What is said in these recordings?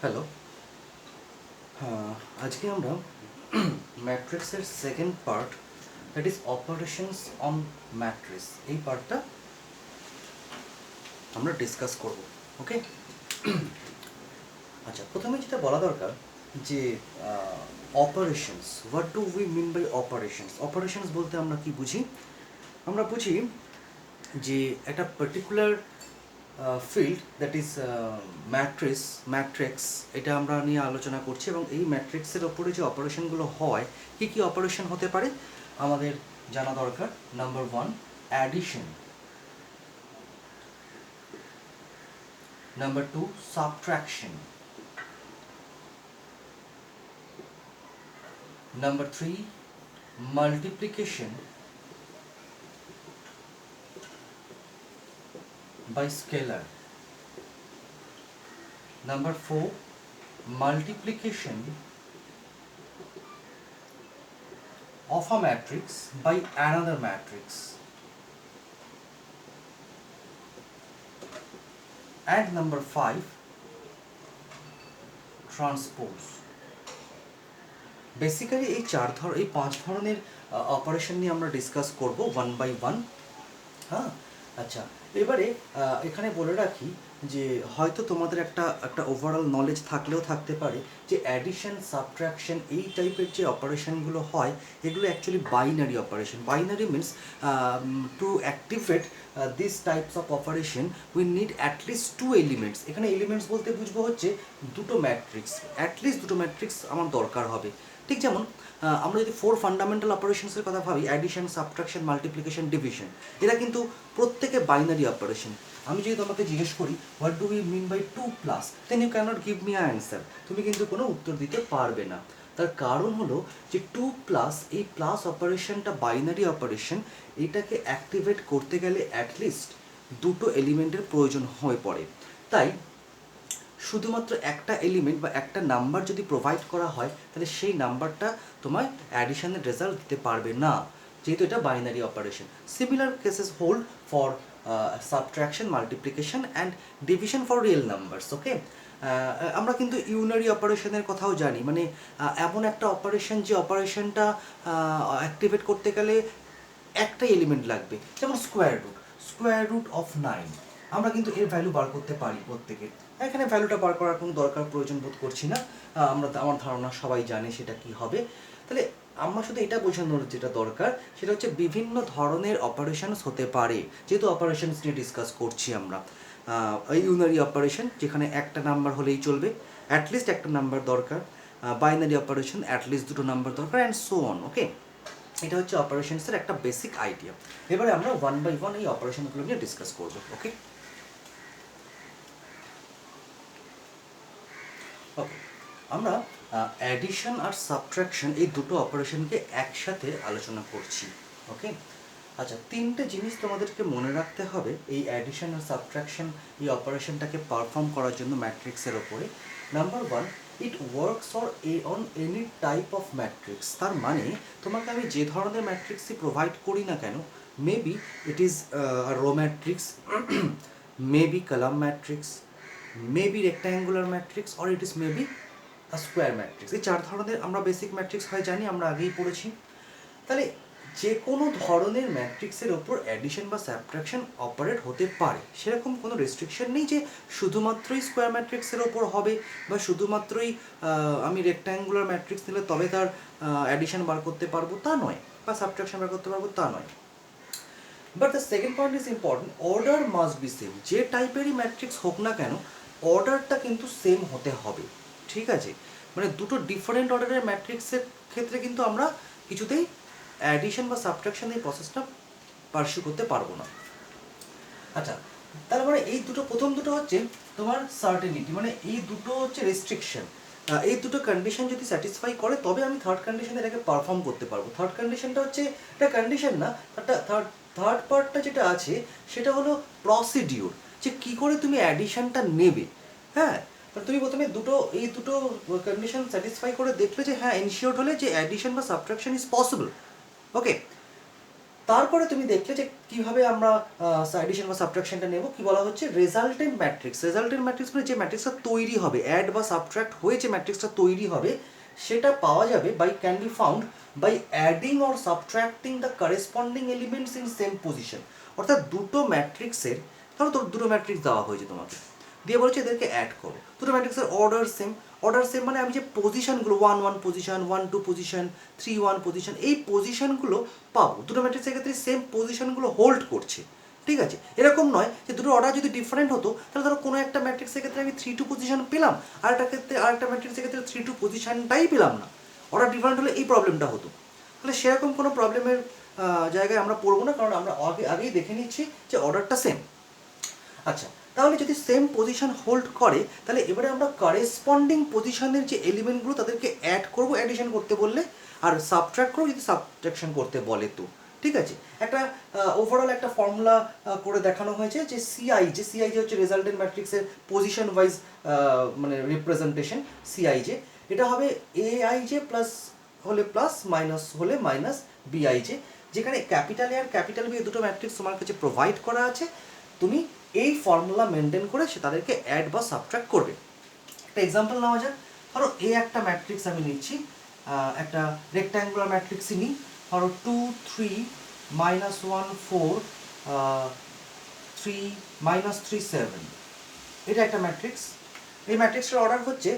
Hello. আজকে আমরা ম্যাট্রিক্সের second part, that is operations on matrix, এই পার্টটা আমরা ডিসকাস করব। ওকে। আচ্ছা, প্রথমে যেটা বলা দরকার যে operations, what do we mean by operations? Operations বলতে আমরা কি বুঝি? আমরা বুঝি যে একটা particular field, that is matrix, এটা আমরা নিয়ে আলোচনা করছি এবং এই ম্যাট্রিক্সের ওপরে যে অপারেশনগুলো হয়, কী কী অপারেশন হতে পারে আমাদের জানা দরকার। Number 1, addition. Number 2, subtraction. Number 3, multiplication by scalar. Number 4, multiplication of a matrix by another matrix. And number 5, transpose. Basically এই পাঁচ ধরনের অপারেশন নিয়ে আমরা ডিসকাস করব ওয়ান বাই ওয়ান। হ্যাঁ, আচ্ছা, এবারে এখানে বলে রাখি যে হয়তো তোমাদের একটা ওভারঅল নলেজ থাকলেও থাকতে পারে যে অ্যাডিশন, সাবট্রাকশন, এই টাইপের যে অপারেশনগুলো হয় এগুলো actually binary operation. Binary means to activate this types of operation we need at least 2 elements. এখানে এলিমেন্টস বলতে বুঝবো হচ্ছে দুটো ম্যাট্রিক্স, অ্যাটলিস্ট দুটো ম্যাট্রিক্স আমার দরকার হবে। ঠিক যেমন আমরা যদি 4 ফান্ডামেন্টাল অপারেশনসের কথা ভাবি, অ্যাডিশন, সাবট্রাকশন, মাল্টিপ্লিকেশন, ডিভিশন, এরা কিন্তু প্রত্যেকে বাইনারি অপারেশন। আমি যদি তোমাকে জিজ্ঞেস করি what do we mean by 2+, then you cannot give me answer, তুমি কিন্তু কোনো উত্তর দিতে পারবে না। তার কারণ হলো যে 2+, এই প্লাস অপারেশনটা বাইনারি অপারেশন, এটাকে অ্যাক্টিভেট করতে গেলে অ্যাটলিস্ট দুটো এলিমেন্টের প্রয়োজন হয়ে পড়ে। তাই শুধুমাত্র একটা এলিমেন্ট বা একটা নাম্বার যদি প্রোভাইড করা হয় তাহলে সেই নাম্বারটা তোমার অ্যাডিশনের রেজাল্ট দিতে পারবে না, যেহেতু এটা binary operation. Similar cases hold for subtraction, multiplication and division for real numbers. Okay. আমরা কিন্তু ইউনারি অপারেশনের কথাও জানি, মানে এমন একটা অপারেশন যে অপারেশনটা অ্যাক্টিভেট করতে গেলে একটাই এলিমেন্ট লাগবে, যেমন স্কোয়ার রুট অফ 9, আমরা কিন্তু এর ভ্যালু বার করতে পারি প্রত্যেকের। এখানে ভ্যালুটা বার করার কোনো প্রয়োজন বোধ করছি না, আমার ধারণা সবাই জানে সেটা কি হবে। তাহলে আমরা শুধু এটা বোঝানোর যেটা দরকার সেটা হচ্ছে বিভিন্ন ধরনের অপারেশনস হতে পারে, যেহেতু অপারেশনস নিয়ে ডিসকাস করছি আমরা। ইউনারি অপারেশন যেখানে একটা নাম্বার হলেই চলবে, অ্যাটলিস্ট একটা নাম্বার দরকার। বাইনারি অপারেশন অ্যাটলিস্ট দুটো নাম্বার দরকার, অ্যান্ড সো অন। ওকে, এটা হচ্ছে অপারেশনসের একটা বেসিক আইডিয়া। এবারে আমরা ওয়ান বাই ওয়ান এই অপারেশনগুলো নিয়ে ডিসকাস করব। ওকে, ওকে, আমরা অ্যাডিশন আর সাবট্রাকশন এই দুটো অপারেশনকে একসাথে আলোচনা করছি। ওকে, আচ্ছা, তিনটে জিনিস তোমাদেরকে মনে রাখতে হবে এই অ্যাডিশন আর সাবট্রাকশন এই অপারেশনটাকে পারফর্ম করার জন্য ম্যাট্রিক্সের ওপরে। Number 1, it works on any type of matrix. তার মানে তোমাকে আমি যে ধরনের ম্যাট্রিক্সই প্রোভাইড করি না কেন, maybe it is row matrix, maybe column matrix, maybe rectangular matrix, or it is maybe square matrix. এই 4 ধরনের আমরা বেসিক ম্যাট্রিক্স হয় জানি, আমরা আগেই পড়েছি। তাহলে যে কোনো ধরনের ম্যাট্রিক্সের ওপর অ্যাডিশন বা সাবট্রাকশন অপারেট হতে পারে, সেরকম কোনো রেস্ট্রিকশন নেই যে শুধুমাত্রই স্কোয়ার ম্যাট্রিক্সের ওপর হবে বা শুধুমাত্রই আমি রেক্ট্যাঙ্গুলার ম্যাট্রিক্স নিলে তবে তার অ্যাডিশন বার করতে পারবো তা নয়, বা সাবট্রাকশন বার করতে পারবো তা নয়। But the second point is important, order must be same. যে টাইপেরই ম্যাট্রিক্স হোক না কেন, অর্ডারটা কিন্তু সেম হতে হবে। ঠিক আছে, মানে দুটো ডিফারেন্ট অর্ডারের ম্যাট্রিক্সের ক্ষেত্রে কিন্তু আমরা কিছুতেই অ্যাডিশন বা সাবট্রাকশন এই প্রসেসটা পার্সিউ করতে পারবো না। আচ্ছা, তার মানে এই দুটো, প্রথম দুটো হচ্ছে তোমার সার্টেনিটি, মানে এই দুটো হচ্ছে রেস্ট্রিকশন। এই দুটো কন্ডিশন যদি স্যাটিসফাই করে তবে আমি থার্ড কন্ডিশনে এটাকে পারফর্ম করতে পারবো। থার্ড কন্ডিশনটা হচ্ছে, এটা কন্ডিশন না, থার্ড পার্টটা যেটা আছে সেটা হলো প্রসিডিউর, যে কী করে তুমি অ্যাডিশনটা নেবে। হ্যাঁ, তুমি প্রথমে এই দুটো কন্ডিশন স্যাটিসফাই করে দেখলে যে হ্যাঁ, এনশিওর্ড হলে যে অ্যাডিশন বা সাবট্রাকশন ইজ পসিবল। ওকে, তারপরে তুমি দেখলে যে কিভাবে আমরা অ্যাডিশন বা সাবট্রাকশনটা নেব। কি বলা হচ্ছে, রেজাল্টেন্ট ম্যাট্রিক্স। রেজাল্টেন্ট ম্যাট্রিক্স মানে যে ম্যাট্রিক্সটা তৈরি হবে, অ্যাড বা সাবট্রাক্ট হয়ে যে ম্যাট্রিক্সটা তৈরি হবে, সেটা পাওয়া যাবে by can be found by adding or subtracting the corresponding elements in same position. অর্থাৎ দুটো ম্যাট্রিক্সের, ধরো দুটো ম্যাট্রিক্স দেওয়া হয়েছে তোমাকে, দিয়ে বলছে এদেরকে অ্যাড করো। দুটো ম্যাট্রিক্সের অর্ডার সেম। অর্ডার সেম মানে আমি যে পজিশনগুলো 1 1 পজিশন, 1 2 পজিশন, 3 1 পজিশন, এই পজিশনগুলো পাবো। দুটো ম্যাট্রিক্সের ক্ষেত্রে সেম পজিশনগুলো হোল্ড করছে, ঠিক আছে। এরকম নয় যে দুটো অর্ডার যদি ডিফারেন্ট হতো, তাহলে ধরো কোনো একটা ম্যাট্রিক্সের ক্ষেত্রে আমি 3 2 পজিশন পেলাম, আর একটা ক্ষেত্রে আরেকটা ম্যাট্রিক্সের ক্ষেত্রে 3 2 পজিশনটাই পেলাম না। অর্ডার ডিফারেন্ট হলে এই প্রবলেমটা হতো। তাহলে সেরকম কোনো প্রবলেমের জায়গায় আমরা পড়বো না, কারণ আমরা আগেই দেখে নিচ্ছি যে অর্ডারটা সেম। আচ্ছা, তাহলে যদি সেম পজিশন হোল্ড করে, তাহলে এবারে আমরা করেসপন্ডিং পজিশনের যে এলিমেন্টগুলো তাদেরকে অ্যাড করবো অ্যাডিশন করতে বললে, আর সাবট্রাক্ট করবো যদি সাবট্রাকশন করতে বলে তো, ঠিক আছে। একটা ওভারঅল একটা ফর্মুলা করে দেখানো হয়েছে যে সিআই যে হচ্ছে রেজাল্টেন্ট ম্যাট্রিক্সের পজিশন ওয়াইজ মানে রিপ্রেজেন্টেশন সিআইজে, এটা হবে এআইজে প্লাস হলে প্লাস, মাইনাস হলে মাইনাস বিআইজে, যেখানে ক্যাপিটাল এ আর ক্যাপিটাল বি দুটো ম্যাট্রিক্স তোমার কাছে প্রোভাইড করা আছে। তুমি এই ফর্মুলা মেনটেন করে সে তাদেরকে অ্যাড বা সাবট্রাক্ট করবে। একটা এক্সাম্পল নেওয়া যাক। ধরো এ একটা ম্যাট্রিক্স আমি নিচ্ছি, একটা রেক্ট্যাঙ্গুলার ম্যাট্রিক্সই নিই। ধরো 2 3 -1 4 3 -3 7, এটা একটা ম্যাট্রিক্স। এই ম্যাট্রিক্সটার অর্ডার হচ্ছে,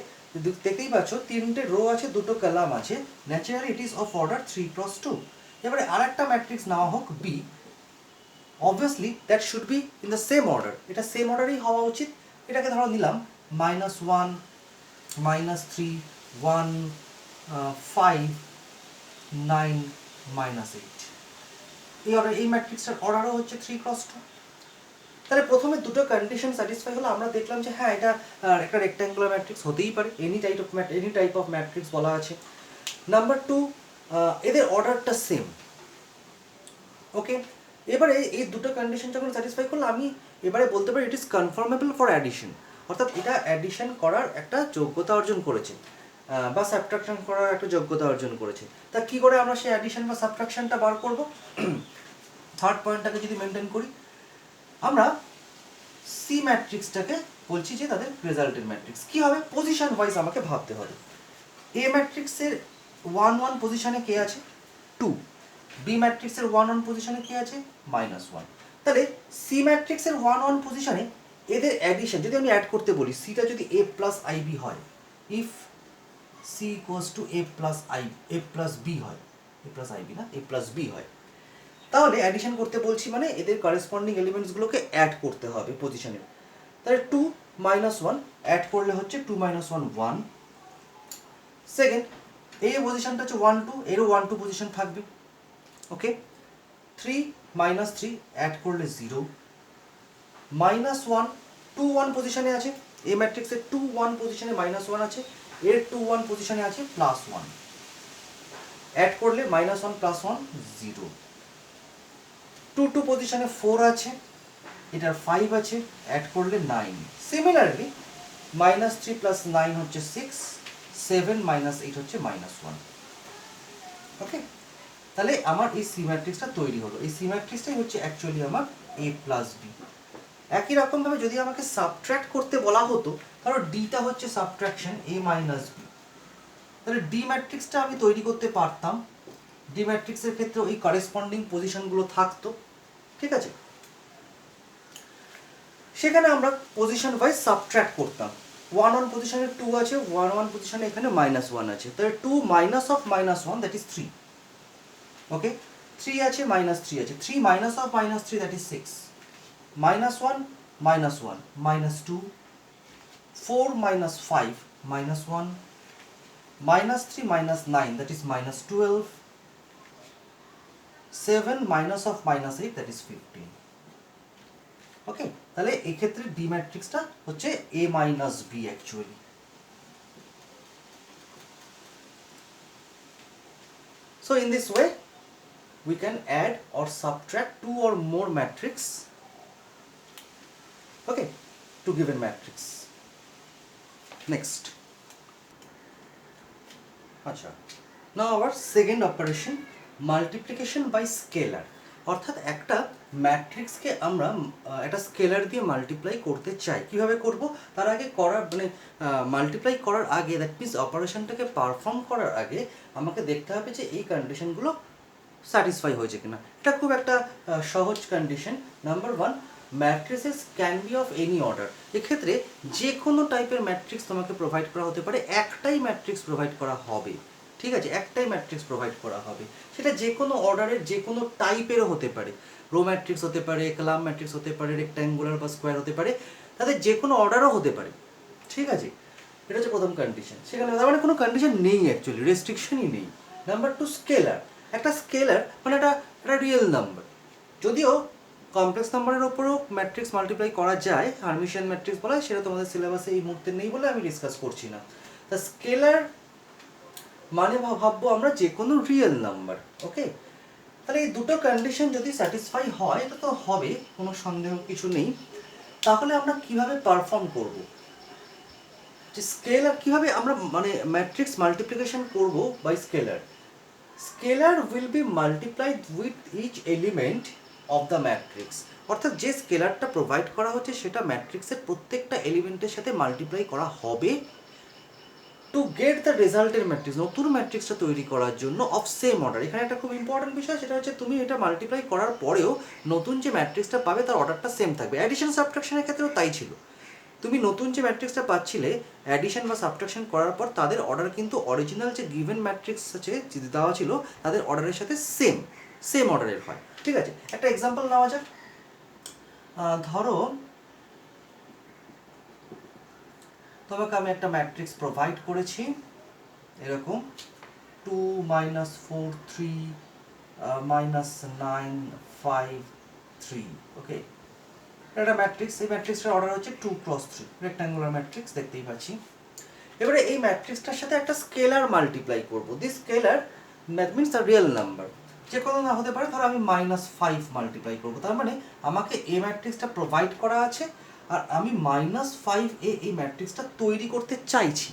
দেখতেই পাচ্ছ তিনটে রো আছে, দুটো কলাম আছে, naturally it is of order 3 × 2। এবারে আর একটা ম্যাট্রিক্স নেওয়া হোক B, obviously that should be in the same order, এটা সেম অর্ডারেই হওয়া উচিত। এটাকে ধরো নিলাম -1 -3 1 5 9 -8, এই অর্ডার, এই ম্যাট্রিক্সটার অর্ডারও হচ্ছে 3 × 2। তাহলে প্রথমে দুটো কন্ডিশন স্যাটিসফাই হলো, আমরা দেখলাম যে হ্যাঁ এটা একটা রেক্ট্যাঙ্গুলার ম্যাট্রিক্স হতেই পারে, এনি টাইপ অফ ম্যাট্রিক্স বলা আছে। নাম্বার 2, এদের অর্ডারটা সেম। ওকে, এবারে এই দুটো কন্ডিশন যখন স্যাটিসফাই করলে আমি এবারে বলতে পারি ইট ইজ কনফার্মেবল ফর অ্যাডিশন, অর্থাৎ এটা অ্যাডিশন করার একটা যোগ্যতা অর্জন করেছে বা সাবট্রাকশন করার একটা যোগ্যতা অর্জন করেছে। তা কি করে আমরা সেই অ্যাডিশন বা সাবট্রাকশনটা বার করব? থার্ড পয়েন্টটাকে যদি মেনটেন করি, আমরা সি ম্যাট্রিক্সটাকে বলছি যে তাদের রেজাল্টেন্ট ম্যাট্রিক্স। কি হবে? পজিশন ওয়াইজ আমাকে ভাবতে হবে। এ ম্যাট্রিক্সের 1 1 পজিশনে কে আছে? 2। বি ম্যাট্রিক্সের 1 1 পজিশনে কে আছে? -1। তাহলে সি ম্যাট্রিক্সের 1 1 পজিশনে এদের অ্যাডিশন যদি আমি অ্যাড করতে বলি, সিটা যদি a প্লাস আইবি হয়, if C equals to a plus B হয়, a প্লাস আইবি না, a প্লাস বি হয়, তাহলে অ্যাডিশন করতে বলছি মানে এদের করেসপন্ডিং এলিমেন্টসগুলোকে অ্যাড করতে হবে পজিশনে। তাহলে 2 -1 অ্যাড করলে হচ্ছে 2 -1 1। সেকেন্ড, এই পজিশনটা হচ্ছে 1 2, এরও 1 2 পজিশন থাকবে। ওকে, 3 -3 অ্যাড করলে 0, -1 2 1 পজিশনে আছে, এই ম্যাট্রিক্সের 2 1 পজিশনে -1 আছে, এর 2 1 পজিশনে আছে +1, অ্যাড করলে -1 +1 0। 2 2 পজিশনে 4 আছে, এটার 5 আছে, অ্যাড করলে 9। সিমিলারলি -3 + 9 হচ্ছে 6, 7 - 8 হচ্ছে -1। ওকে, তাহলে আমার এই সি ম্যাট্রিক্সটা তৈরি হলো। এই সি ম্যাট্রিক্সটাই হচ্ছে অ্যাকচুয়ালি আমার a প্লাস বি। একই রকমভাবে যদি আমাকে সাবট্র্যাক্ট করতে বলা হতো, ধরো ডিটা হচ্ছে সাবট্রাকশন a মাইনাস বি, তাহলে ডি ম্যাট্রিক্সটা আমি তৈরি করতে পারতাম। ডি ম্যাট্রিক্সের ক্ষেত্রে ওই করেসপন্ডিং পজিশনগুলো থাকতো, ঠিক আছে। সেখানে আমরা পজিশন ওয়াইজ সাবট্র্যাক্ট করতাম। 1 1 পজিশনে 2 আছে, 1 1 পজিশনে এখানে -1 আছে, তাহলে 2 মাইনাস অফ -1 দ্যাট ইজ 3। ওকে, 3 আছে, -3 আছে, 3 minus of -3 that is 6, -1 -1 -2, 4 - 5 -1, -3 -9 that is -12, 7 minus of -8 that is 15. ওকে, তাহলে এই ক্ষেত্রে ডি ম্যাট্রিক্সটা হচ্ছে a minus b actually. So in this way we can add or subtract two or more matrix, okay, to given matrix. Next, acha, now our second operation, multiplication by scalar. অর্থাৎ একটা ম্যাট্রিক্সকে আমরা একটা scalar দিয়ে multiply করতে চাই। কিভাবে করব? তার আগে করার মানে মাল্টিপ্লাই করার আগে, দ্যাট মিনস অপারেশনটাকে পারফর্ম করার আগে আমাকে দেখতে হবে যে এই কন্ডিশনগুলো স্যাটিসফাই হয়েছে কিনা। এটা খুব একটা সহজ condition. Number one, matrices can be of any order. এক্ষেত্রে যে কোনো টাইপের ম্যাট্রিক্স তোমাকে প্রোভাইড করা হতে পারে, একটাই ম্যাট্রিক্স প্রোভাইড করা হবে, ঠিক আছে, একটাই ম্যাট্রিক্স প্রোভাইড করা হবে। সেটা যে কোনো অর্ডারের যে কোনো টাইপেরও হতে পারে, রো ম্যাট্রিক্স হতে পারে, কলাম ম্যাট্রিক্স হতে পারে, রেক্ট্যাঙ্গুলার বা স্কোয়ার হতে পারে, তাদের যে কোনো অর্ডারও হতে পারে, ঠিক আছে। এটা হচ্ছে প্রথম কন্ডিশন। সেখানে তার মানে কোনো কন্ডিশন নেই, অ্যাকচুয়ালি রেস্ট্রিকশনই নেই। Number two, scalar. একটা স্কেলার মানে একটা রিয়েল নাম্বার, যদিও কমপ্লেক্স নাম্বারের ওপরেও ম্যাট্রিক্স মাল্টিপ্লাই করা যায়, হার্মিশিয়ান ম্যাট্রিক্স বলা হয়, সেটা তোমাদের সিলেবাসে এই মুহূর্তে নেই বলে আমি ডিসকাস করছি না। তা স্কেলার মানে ভাববো আমরা যে কোনো রিয়েল নাম্বার, ওকে। তাহলে এই দুটো কন্ডিশন যদি স্যাটিসফাই হয়, এটা তো হবে, কোনো সন্দেহ কিছু নেই। তাহলে আমরা কিভাবে পারফর্ম করব, যে স্কেলার কিভাবে আমরা মানে ম্যাট্রিক্স মাল্টিপ্লিকেশন করব by scalar. Scalar will be multiplied with each element of the matrix. অর্থাৎ যে স্কেলারটা প্রোভাইড করা হচ্ছে সেটা ম্যাট্রিক্সের প্রত্যেকটা এলিমেন্টের সাথে মাল্টিপ্লাই করা হবে টু গেট দ্য রেজাল্টের ম্যাট্রিক্স, নতুন ম্যাট্রিক্সটা তৈরি করার জন্য অফ সেম অর্ডার। এখানে একটা খুব ইম্পর্টেন্ট বিষয়, সেটা হচ্ছে তুমি এটা মাল্টিপ্লাই করার পরেও নতুন যে ম্যাট্রিক্সটা পাবে তার অর্ডারটা সেম থাকবে। অ্যাডিশন সাবট্রাকশনের ক্ষেত্রেও তাই ছিল। তুমি নতুন যে ম্যাট্রিক্সটা পাচ্ছিলে অ্যাডিশন বা সাবট্রাকশন করার পর তাদের অর্ডার কিন্তু অরিজিনাল যে গিভেন ম্যাট্রিক্স আছে দেওয়া ছিল তাদের অর্ডারের সাথে সেম অর্ডারের হয়, ঠিক আছে। একটা এক্সাম্পল নেওয়া যাক। ধরো তোমাকে আমি একটা ম্যাট্রিক্স প্রোভাইড করেছি এরকম 2 -4 3 -9 5 3, ওকে। একটা ম্যাট্রিক্স, এই ম্যাট্রিক্সটার অর্ডার হচ্ছে 2 × 3, রেক্ট্যাঙ্গুলার ম্যাট্রিক্স, দেখতেই পাচ্ছি। এবারে এই ম্যাট্রিক্সটার সাথে একটা স্কেলার মাল্টিপ্লাই করব। This scalar that means the real number, যে কোনো না হতে পারে। ধরো আমি -5 মাল্টিপ্লাই করব, তার মানে আমাকে এই ম্যাট্রিক্সটা প্রোভাইড করা আছে আর আমি -5 এই ম্যাট্রিক্সটা তৈরি করতে চাইছি।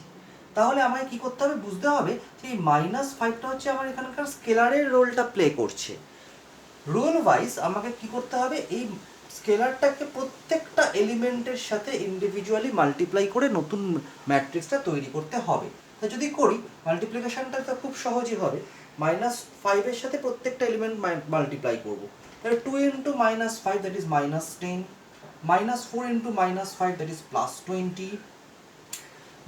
তাহলে আমাকে কি করতে হবে, বুঝতে হবে যে এই -5টা হচ্ছে আমার এখানকার স্কেলারের রোলটা প্লে করছে। রুল ওয়াইজ আমাকে কি করতে হবে, এই স্কেলারটাকে প্রত্যেকটা এলিমেন্টের সাথে ইন্ডিভিজুয়ালি মাল্টিপ্লাই করে নতুন ম্যাট্রিক্সটা তৈরি করতে হবে। তা যদি করি মাল্টিপ্লিকেশনটা তো খুব সহজই হবে। -5 এর সাথে প্রত্যেকটা এলিমেন্ট মাল্টিপ্লাই করব। তাহলে 2 × -5 that is -10, -4 × -5 that is +20,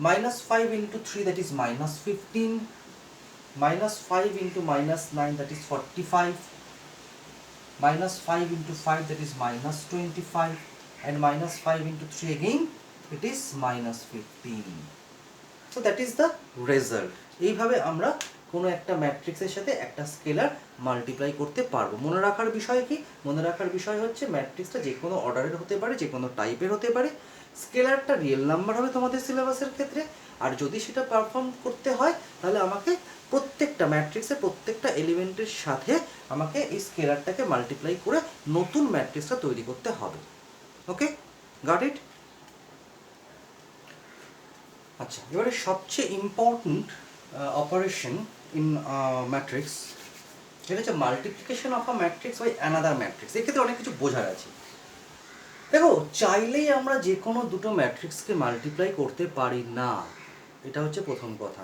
-5 × 3 that is -15, -5 × -9 that is 45, -5 × 5 that is -25, and -5 × 3 again it is -15. So that is the result. এইভাবে আমরা কোনো একটা ম্যাট্রিক্সের সাথে একটা স্কেলার মাল্টিপ্লাই করতে পারবো। মনে রাখার বিষয় কি? মনে রাখার বিষয় হচ্ছে ম্যাট্রিক্সটা যে কোনো অর্ডারের হতে পারে, যে কোনো টাইপের হতে পারে। স্কেলারটা রিয়েল নাম্বার হবে তোমাদের সিলেবাসের ক্ষেত্রে। আর যদি সেটা পারফর্ম করতে হয় তাহলে আমাকে প্রত্যেকটা ম্যাট্রিক্সের প্রত্যেকটা এলিমেন্টের সাথে আমাকে এই স্কেলারটাকে মাল্টিপ্লাই করে নতুন ম্যাট্রিক্সটা তৈরি করতে হবে। Okay, got it? আচ্ছা, এবারে সবচেয়ে ইম্পর্ট্যান্ট অপারেশন ইন ম্যাট্রিক্স, যেটা হচ্ছে multiplication of a matrix by another matrix. এক্ষেত্রে অনেক কিছু বোঝার আছে। দেখো, চাইলেই আমরা যে কোনো দুটো ম্যাট্রিক্সকে মাল্টিপ্লাই করতে পারি না, এটা হচ্ছে প্রথম কথা,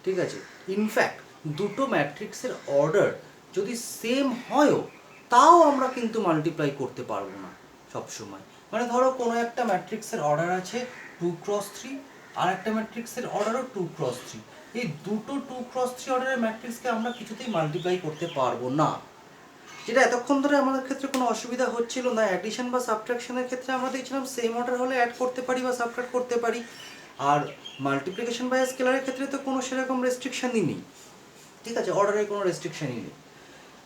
ঠিক আছে। ইনফ্যাক্ট দুটো ম্যাট্রিক্সের অর্ডার যদি সেম হয়ও তাও আমরা কিন্তু মাল্টিপ্লাই করতে পারবো না সবসময়। মানে ধরো কোনো একটা ম্যাট্রিক্সের অর্ডার আছে 2 × 3, আর একটা ম্যাট্রিক্সের অর্ডারও 2 × 3। এই দুটো 2 × 3 অর্ডারের ম্যাট্রিক্সকে আমরা কিছুতেই মাল্টিপ্লাই করতে পারবো না। যেটা এতক্ষণ ধরে আমাদের ক্ষেত্রে কোনো অসুবিধা হচ্ছিল না, অ্যাডিশন বা সাবট্রাকশনের ক্ষেত্রে আমরা দেখছিলাম সেম অর্ডার হলে অ্যাড করতে পারি বা সাবট্রাক্ট করতে পারি। আর মাল্টিপ্লিকেশন বাই স্কেলারের ক্ষেত্রে তো কোনো সেরকম রেস্ট্রিকশনই নেই, ঠিক আছে, অর্ডারের কোনো রেস্ট্রিকশনই নেই।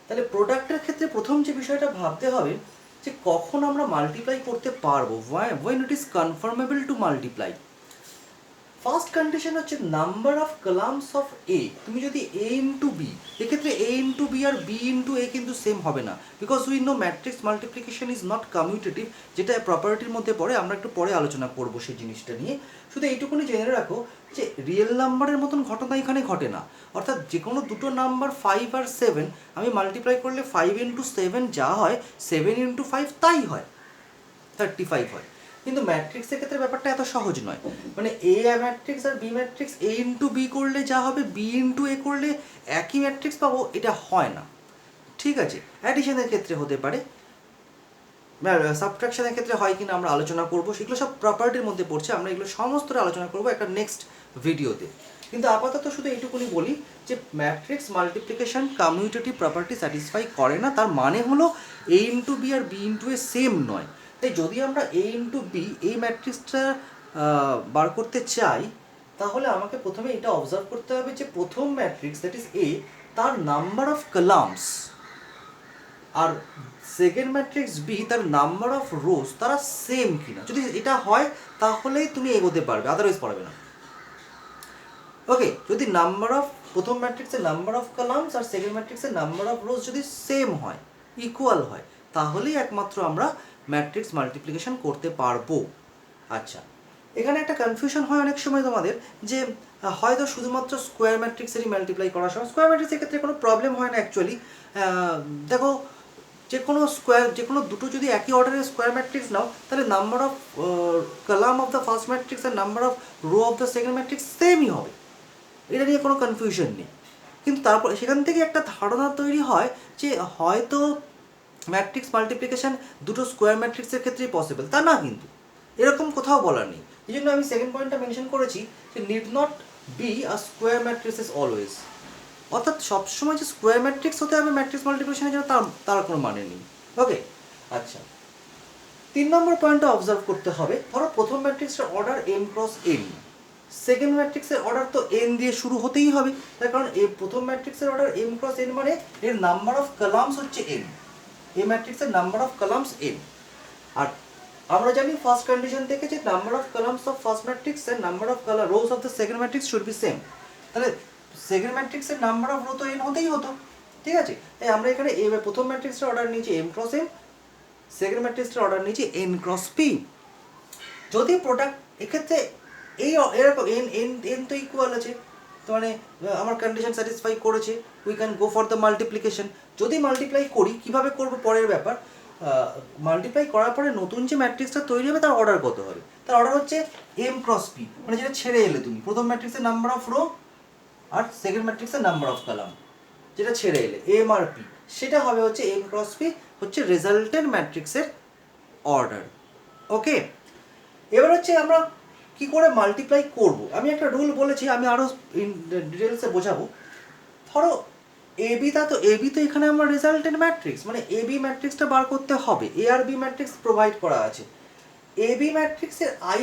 তাহলে প্রোডাক্টের ক্ষেত্রে প্রথম যে বিষয়টা ভাবতে হবে যে কখন আমরা মাল্টিপ্লাই করতে পারবো, when it is confirmable to multiply. First condition হচ্ছে নাম্বার অফ কলামস অফ এ। তুমি যদি এ ইন্টু বি, এক্ষেত্রে এ ইন্টু বি আর বি ইন্টু এ কিন্তু সেম হবে না, because we know matrix multiplication is not commutative, যেটা প্রপার্টির মধ্যে পড়ে, আমরা একটু পরে আলোচনা করবো সেই জিনিসটা নিয়ে। শুধু এইটুকুনি জেনে রাখো যে রিয়েল নাম্বারের মতন ঘটনা এখানে ঘটে না, অর্থাৎ যে কোনো দুটো নাম্বার 5 আর 7 আমি মাল্টিপ্লাই করলে 5 ইন্টু 7 যা হয় 7 ইন্টু 5 তাই হয়, 35 হয়। কিন্তু ম্যাট্রিক্সের ক্ষেত্রে ব্যাপারটা এত সহজ নয়, মানে এ ম্যাট্রিক্স আর বি ম্যাট্রিক্স এ ইন্টু বি করলে যা হবে বি ইন্টু এ করলে একই ম্যাট্রিক্স পাবো, এটা হয় না। ঠিক আছে, অ্যাডিশনের ক্ষেত্রে হতে পারে, সাবট্রাকশনের ক্ষেত্রে হয় কিনা আমরা আলোচনা করবো, সেগুলো সব প্রপার্টির মধ্যে পড়ছে, আমরা এগুলো সমস্তটা আলোচনা করবো একটা নেক্সট ভিডিওতে। কিন্তু আপাতত শুধু এইটুকুনি বলি যে matrix multiplication commutative property satisfy করে না, তার মানে হলো এ ইন্টু বি আর বি ইন্টু এ সেম নয়। তাই যদি আমরা এ ইন্টু বি এই ম্যাট্রিক্সটা বার করতে চাই, তাহলে আমাকে প্রথমে এটা অবজার্ভ করতে হবে যে প্রথম ম্যাট্রিক্স দ্যাট ইজ এ, তার নাম্বার অফ কলামস, আর সেকেন্ড ম্যাট্রিক্স বি তার নাম্বার অফ রোজ তারা সেম কিনা। যদি এটা হয় তাহলেই তুমি এগোতে পারবে, আদারওয়াইজ পারবে না। ওকে, যদি নাম্বার অফ প্রথম ম্যাট্রিক্সের নাম্বার অফ কলামস আর সেকেন্ড ম্যাট্রিক্সের নাম্বার অফ রোজ যদি সেম হয়, ইকুয়াল হয়, তাহলেই একমাত্র আমরা ম্যাট্রিক্স মাল্টিপ্লিকেশন করতে পারবো। আচ্ছা, এখানে একটা কনফিউশন হয় অনেক সময় তোমাদের যে হয়তো শুধুমাত্র স্কোয়ার ম্যাট্রিক্সেরই মাল্টিপ্লাই করার সময়, স্কোয়ার ম্যাট্রিক্সের ক্ষেত্রে কোনো প্রবলেম হয় না অ্যাকচুয়ালি। দেখো, যে কোনো দুটো যদি একই অর্ডারের স্কোয়ার ম্যাট্রিক্স নাও, তাহলে number of column of the first matrix আর number of row of the second matrix সেমই হবে, এটা নিয়ে কোনো কনফিউশন নেই। কিন্তু তারপর সেখান থেকে একটা ধারণা তৈরি হয় যে হয়তো ম্যাট্রিক্স মাল্টিপ্লিকেশন দুটো স্কোয়ার ম্যাট্রিক্সের ক্ষেত্রেই পসিবল, তা না কিন্তু এরকম কোথাও বলার নেই। এই জন্য আমি সেকেন্ড পয়েন্টটা মেনশন করেছি যে need not be a square matrix always, অর্থাৎ সবসময় যে স্কোয়ার ম্যাট্রিক্স হতে হবে ম্যাট্রিক্স মাল্টিপ্লিকেশনের জন্য তার কোনো মানে নেই। ওকে, আচ্ছা, 3 নম্বর পয়েন্টটা অবজার্ভ করতে হবে। ধরো প্রথম ম্যাট্রিক্সের order m cross n, second ম্যাট্রিক্সের অর্ডার তো n দিয়ে শুরু হতেই হবে, তার কারণ এই প্রথম ম্যাট্রিক্সের অর্ডার m ক্রস n মানে এর নাম্বার অফ কলামস হচ্ছে n, এই ম্যাট্রিক্সের নাম্বার অফ কলামস n। আর আমরা জানি ফার্স্ট কন্ডিশন থেকে যে number of columns of first matrix and number of rows of the second matrix should be same, তাহলে সেকেন্ড ম্যাট্রিক্সের নাম্বার অফ রো তো n হতেই হতো। ঠিক আছে, তাই আমরা এখানে প্রথম ম্যাট্রিক্সের অর্ডার নিয়েছি m ক্রস n, সেকেন্ড ম্যাট্রিক্সের অর্ডার নিয়েছি n ক্রস p। যদি প্রোডাক্ট এক্ষেত্রে এরকম n তো ইকুয়াল আছে, তো মানে আমার কন্ডিশন স্যাটিসফাই করেছে, we can go for the multiplication. যদি মাল্টিপ্লাই করি, কিভাবে করবো পরের ব্যাপার, মাল্টিপ্লাই করার পরে নতুন যে ম্যাট্রিক্সটা তৈরি হবে তার অর্ডার কত হবে, তার অর্ডার হচ্ছে m ক্রস p, মানে যেটা ছেড়ে এলে তুমি প্রথম ম্যাট্রিক্সের নাম্বার অফ রো আর সেকেন্ড ম্যাট্রিক্সের নাম্বার অফ কলাম, যেটা ছেড়ে এলে m আর p, সেটা হবে হচ্ছে m ক্রস p, হচ্ছে রেজাল্টেন্ট ম্যাট্রিক্সের অর্ডার। ওকে, এবার হচ্ছে আমরা কি করে মাল্টিপ্লাই করব, আমি একটা রুল বলেছি, আমি আরও ডিটেলসে বোঝাবো। ধরো এবি তো এখানে আমরা রেজাল্টেন্ট ম্যাট্রিক্স, মানে এবি ম্যাট্রিক্সটা বার করতে হবে, এ আর বি ম্যাট্রিক্স প্রোভাইড করা আছে। এবি ম্যাট্রিক্সের i,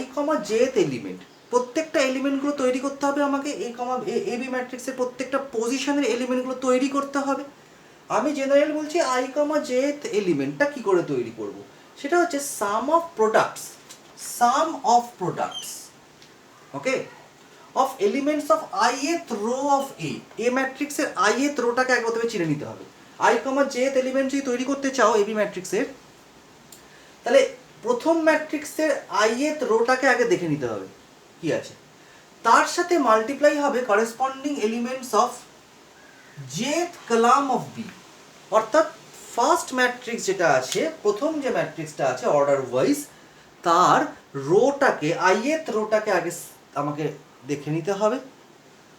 jth এলিমেন্ট, প্রত্যেকটা এলিমেন্টগুলো তৈরি করতে হবে আমাকে, এবি ম্যাট্রিক্সের প্রত্যেকটা পজিশনের এলিমেন্টগুলো তৈরি করতে হবে। আমি জেনারেল বলছি i, jth এলিমেন্টটা কি করে তৈরি করব, সেটা হচ্ছে sum of products, okay, of elements of ith row of A ম্যাট্রিক্সের ith রোটাকে আগে প্রথমে চিনে নিতে হবে। i, jth এলিমেন্ট যদি তৈরি করতে চাও এবি ম্যাট্রিক্সের, তাহলে প্রথম ম্যাট্রিক্সের ith রোটাকে আগে দেখে নিতে হবে কি আছে, তার সাথে মাল্টিপ্লাই হবে corresponding elements of jth column of B, অর্থাৎ ফার্স্ট ম্যাট্রিক্স যেটা আছে, প্রথম যে ম্যাট্রিক্সটা আছে অর্ডার ওয়াইজ, তার রোটাকে ith রোটাকে আগে আমাকে দেখে নিতে হবে,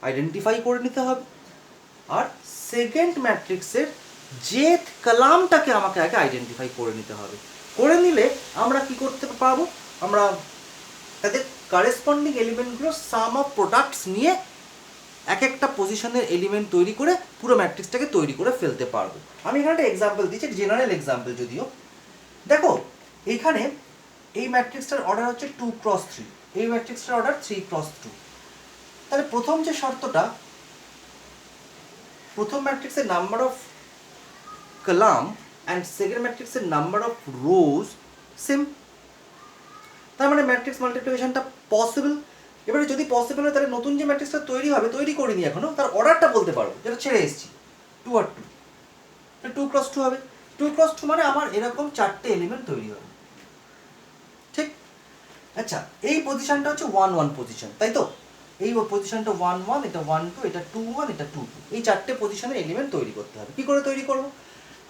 আইডেন্টিফাই করে নিতে হবে, আর সেকেন্ড ম্যাট্রিক্সের jth কলামটাকে আমাকে আগে আইডেন্টিফাই করে নিতে হবে। করে নিলে আমরা কি করতে পারবো, আমরা তাদের কারেসপন্ডিং এলিমেন্টগুলো সাম অফ প্রোডাক্টস নিয়ে এক একটা পজিশনের এলিমেন্ট তৈরি করে পুরো ম্যাট্রিক্সটাকে তৈরি করে ফেলতে পারবো। আমি এখানে একটা এক্সাম্পল দিচ্ছি, জেনারেল এক্সাম্পল যদিও। দেখো এইখানে এই ম্যাট্রিক্সটার অর্ডার হচ্ছে 2 ক্রস 3, এই ম্যাট্রিক্সটার অর্ডার 3 ক্রস 2। তাহলে প্রথম যে শর্তটা, প্রথম ম্যাট্রিক্সের number of column and second ম্যাট্রিক্সের নাম্বার অফ রোজ সেম, তার মানে ম্যাট্রিক্স মাল্টিপ্লিকেশনটা পসিবল। এবারে যদি পসিবল হয় তাহলে নতুন যে ম্যাট্রিক্সটা তৈরি হবে, তৈরি করিনি এখনো, তার অর্ডারটা বলতে পারবো, যেটা ছেড়ে এসেছি 2 আর 2, 2 ক্রস 2 হবে। 2 ক্রস 2 মানে আমার এরকম 4টে এলিমেন্ট তৈরি হবে, ঠিক? আচ্ছা, এই পজিশনটা হচ্ছে 1 1 পজিশন, তাই তো? এই পজিশনটা 1 1, এটা 1 2, এটা 2 1, এটা 2 2, এই 4টে পজিশনের এলিমেন্ট তৈরি করতে হবে। কি করে তৈরি করব?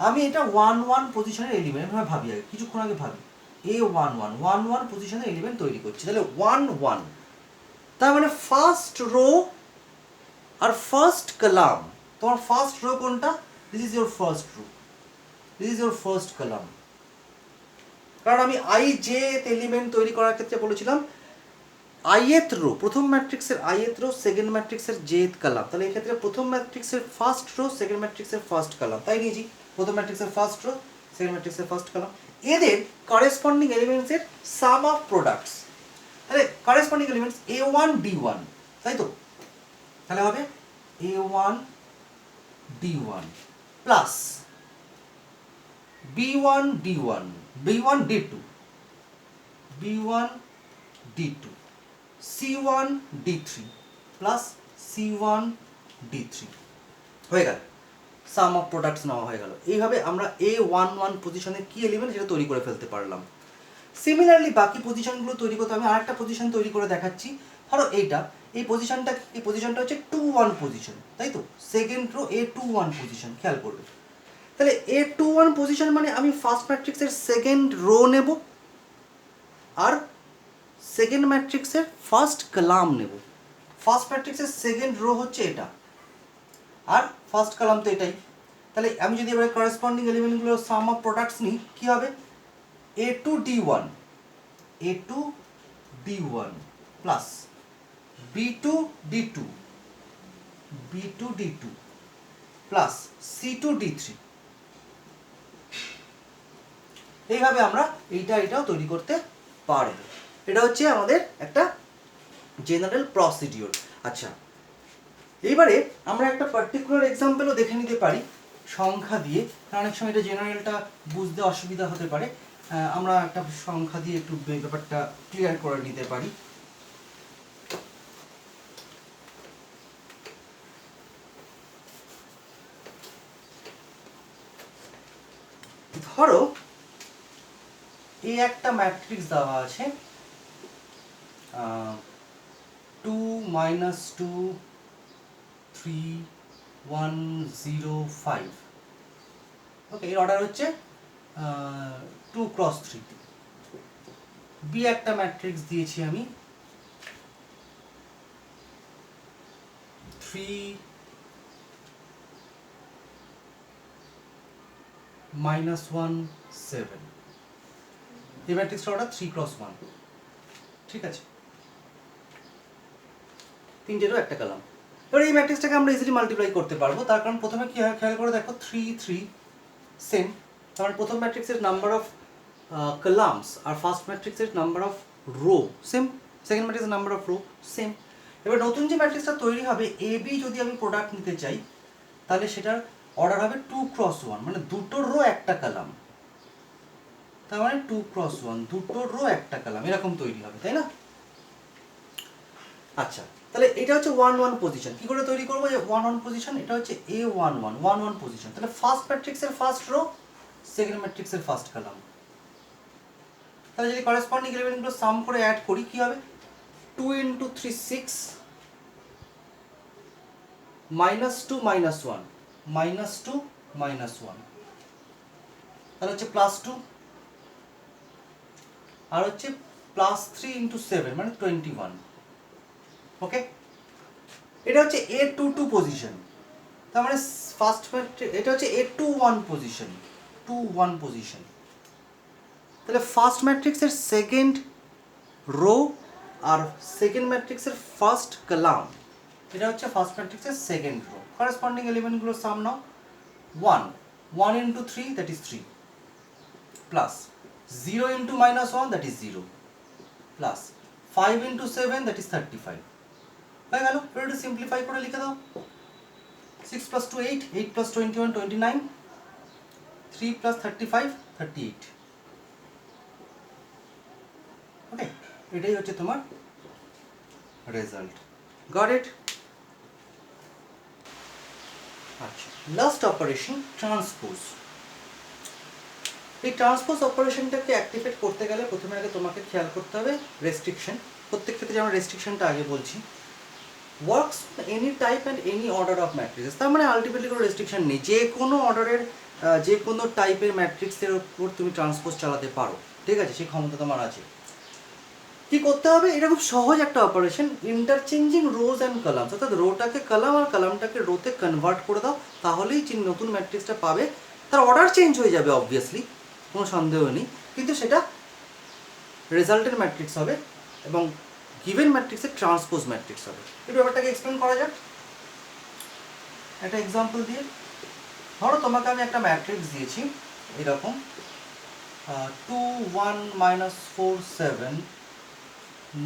আমি এটা 1 1 পজিশনের এলিমেন্ট এভাবে ভাবি, আগে কিছুক্ষণ আগে ভাবি, A1 1 1 1 পজিশনের এলিমেন্ট তৈরি করছি, তাহলে 1 1, তার মানে ফার্স্ট রো আর ফার্স্ট কলাম। তোমার ফার্স্ট রো কোনটা? This is your first row, this is your first column. কারণ আমি আই জে এলিমেন্ট তৈরি করার ক্ষেত্রে বলেছিলাম আইএথ রো, প্রথম ম্যাট্রিক্সের আইএথ রো, সেকেন্ড ম্যাট্রিক্সের জেথ কলাম, তাহলে এই ক্ষেত্রে প্রথম ম্যাট্রিক্সের ফার্স্ট রো, সেকেন্ড ম্যাট্রিক্সের ফার্স্ট কলাম, তাই নিয়েছি প্রথম ম্যাট্রিক্সের ফার্স্ট রো, সেকেন্ড ম্যাট্রিক্সের ফার্স্ট কলাম। এদের করেসপন্ডিং এলিমেন্টসের সাম অফ প্রোডাক্টস, তাহলে করেসপন্ডিং এলিমেন্টস A1 D1, তাই তো? তাহলে হবে A1 D1 plus B1 D1, B1 D2, B1 D2, C1 D3 plus C1 D3 হয়ে গেল, সাম অফ প্রোডাক্টস নেওয়া হয়ে গেল। এইভাবে আমরা A11 পজিশনের কি এলিমেন্ট সেটা তৈরি করে ফেলতে পারলাম। সিমিলারলি বাকি পজিশনগুলো তৈরি করতে আমি আরেকটা পজিশন তৈরি করে দেখাচ্ছি। ধরো এইটা, এই পজিশনটা হচ্ছে 2 1 পজিশন, তাই তো? সেকেন্ড রো A21 পজিশন, খেয়াল করবে। তাহলে A21 পজিশন মানে আমি ফার্স্ট ম্যাট্রিক্সের সেকেন্ড রো নেব আর সেকেন্ড ম্যাট্রিক্সের ফার্স্ট কলাম নেব। ফার্স্ট ম্যাট্রিক্সের সেকেন্ড রো হচ্ছে এটা আর ফার্স্ট কলাম তো এটাই। তাহলে আমি যদি এবারে করেসপন্ডিং এলিমেন্টগুলো সাম অফ প্রোডাক্টস নিই, কী হবে? A2 D1, A2 D1 plus B2 D2, B2 D2 plus C2 D3। এইভাবে আমরা এটাও তৈরি করতে পারবো। এটা হচ্ছে আমাদের একটা জেনারেল প্রসিডিওর। আচ্ছা, এইবারে আমরা একটা পার্টিকুলার এক্সাম্পলও দেখে নিতে পারি সংখ্যা দিয়ে, কারণ অনেক সময় এটা জেনারেলটা বুঝতে অসুবিধা হতে পারে। আমরা একটা সংখ্যা দিয়ে একটু ব্যাপারটা ক্লিয়ার করে নিতে পারি। ধরো এই একটা ম্যাট্রিক্স দেওয়া আছে 2 -2 3 1 0 5, ওকে, এর অর্ডার হচ্ছে 2 × 3। বি একটা ম্যাট্রিক্স দিয়েছি আমি 3 -1 7, এই ম্যাট্রিক্সটার অর্ডার 3 × 1, ঠিক আছে? তিনটেরও একটা কলাম। এবার এই ম্যাট্রিক্সটাকে আমরা ইজিলি মাল্টিপ্লাই করতে পারবো, তার কারণ প্রথমে কি হয় খেয়াল করে দেখো, 3 3 সেম, কারণ প্রথম ম্যাট্রিক্সের নাম্বার অফ কলামস আর ফার্স্ট ম্যাট্রিক্সের number of row same, second ম্যাট্রিক্সের নাম্বার অফ রো সেম। এবার নতুন যে ম্যাট্রিক্সটা তৈরি হবে এ বি, যদি আমি প্রোডাক্ট নিতে চাই তাহলে সেটার অর্ডার হবে 2 × 1, মানে দুটো রো একটা কলাম, তার মানে 2 × 1, দুটো রো একটা কলাম, এরকম তৈরি হবে, তাই না? আচ্ছা, তাহলে এটা হচ্ছে 1 1 পজিশন। কি করে তৈরি করবো যে 1 1 পজিশন? এটা হচ্ছে A11 1 1 পজিশন, তাহলে ফার্স্ট ম্যাট্রিক্সের ফার্স্ট রো, সেকেন্ড ম্যাট্রিক্সের ফার্স্ট কলাম। তাহলে যদি করেসপন্ডিং এলিমেন্টগুলো সাম করে অ্যাড করি কি হবে? 2 × 3 6 -2 -1 -2 -1, তাহলে হচ্ছে +2, আর হচ্ছে +3 × 7 মানে 21, ওকে। এটা হচ্ছে A22 পজিশন, তার মানে ফার্স্ট এটা হচ্ছে A21 পজিশন, 2 1 পজিশন। তাহলে ফার্স্ট ম্যাট্রিক্সের সেকেন্ড রো আর সেকেন্ড ম্যাট্রিক্সের ফার্স্ট কলাম, এটা হচ্ছে ফার্স্ট ম্যাট্রিক্সের সেকেন্ড রো। করেসপন্ডিং এলিমেন্টগুলো sum now, 1 1 × 3 that is 3, plus 0 × -1 that is 0, plus 5 × 7 that is 35। হয়ে গেল। এবার একটু সিম্পলিফাই করে লিখে দাও, 6 + 2 8, 8 + 21 29, 3 + 35 38, ওকে। এটাই হচ্ছে তোমার রেজাল্ট। Goat it? আচ্ছা, লাস্ট অপারেশন ট্রান্সপোজ। এই ট্রান্সপোজ অপারেশনটাকে অ্যাক্টিভেট করতে গেলে প্রথমে আগে তোমাকে খেয়াল করতে হবে রেস্ট্রিকশন। প্রত্যেক ক্ষেত্রে যেমন রেস্ট্রিকশনটা আগে বলছি, works any type and any order of matrices. তার মানে আলটিমেটলি কোনো রেস্ট্রিকশন নেই, যে কোনো অর্ডারের যে কোনো টাইপের ম্যাট্রিক্সের উপর তুমি ট্রান্সপোজ চালাতে পারো, ঠিক আছে, সেই ক্ষমতা তোমার আছে। কি করতে হবে? এটা খুব সহজ একটা operation, interchanging rose and columns, অর্থাৎ রোটাকে কলাম আর কলামটাকে রোতে কনভার্ট করে দাও, তাহলেই যে নতুন ম্যাট্রিক্সটা পাবে তার অর্ডার চেঞ্জ হয়ে যাবে অবভিয়াসলি, কোনো সন্দেহ নেই, কিন্তু সেটা রেজাল্টের ম্যাট্রিক্স হবে এবং গিভেন ম্যাট্রিক্সের ট্রান্সপোজ ম্যাট্রিক্স হবে। এই ব্যাপারটাকে এক্সপ্লেন করা যাক একটা এক্সাম্পল দিয়ে। ধরো তোমাকে আমি একটা ম্যাট্রিক্স দিয়েছি এরকম 2 1 -4 7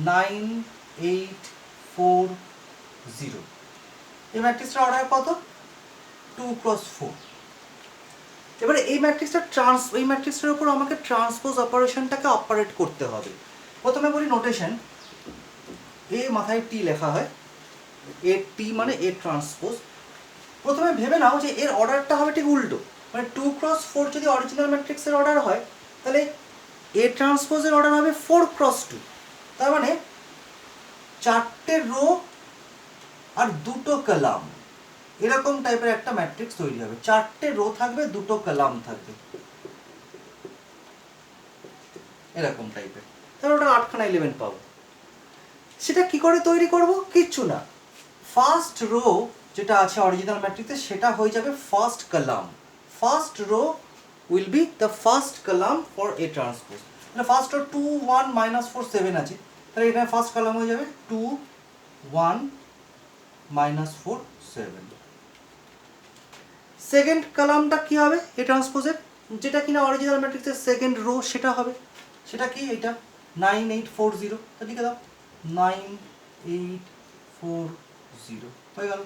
9 8 4 0। এই ম্যাট্রিক্সটার অর্ডার কত? 2 × 4। এবারে এই ম্যাট্রিক্সটার উপর আমাকে ট্রান্সপোজ অপারেশনটাকে অপারেট করতে হবে। প্রথমে বলি নোটেশন, এ মাথায় টি লেখা হয়, এ টি মানে এ ট্রান্সপোজ। প্রথমে ভেবে নাও যে এর অর্ডারটা হবে ঠিক উল্টো, মানে 2 × 4 যদি অরিজিনাল ম্যাট্রিক্সের অর্ডার হয়, তাহলে এ ট্রান্সপোজের অর্ডার হবে 4 × 2। তার মানে 4টে রো আর 2টো কলাম, এরকম টাইপের একটা ম্যাট্রিক্স তৈরি হবে। 4টে রো থাকবে, 2টো কলাম থাকবে, এরকম টাইপের। তাহলে ওটা 8খানা এলিমেন্ট পাবো। সেটা কি করে তৈরি করব? কিচ্ছু না, ফার্স্ট রো যেটা আছে অরিজিনাল ম্যাট্রিক্সে সেটা হয়ে যাবে first column. First row will be the first column for a transpose. তাহলে ফার্স্ট রো 2 1 -4 7 আছে, তাহলে এখানে ফার্স্ট কলাম হয়ে যাবে 2 1 -4 7। সেকেন্ড কলামটা কি হবে এ ট্রান্সপোজের, যেটা কিনা অরিজিনাল ম্যাট্রিক্সের সেকেন্ড রো সেটা হবে, সেটা কি? এটা 9 8 4 0। তা লিখে দাও 9 8 4 0 হয়ে গেল।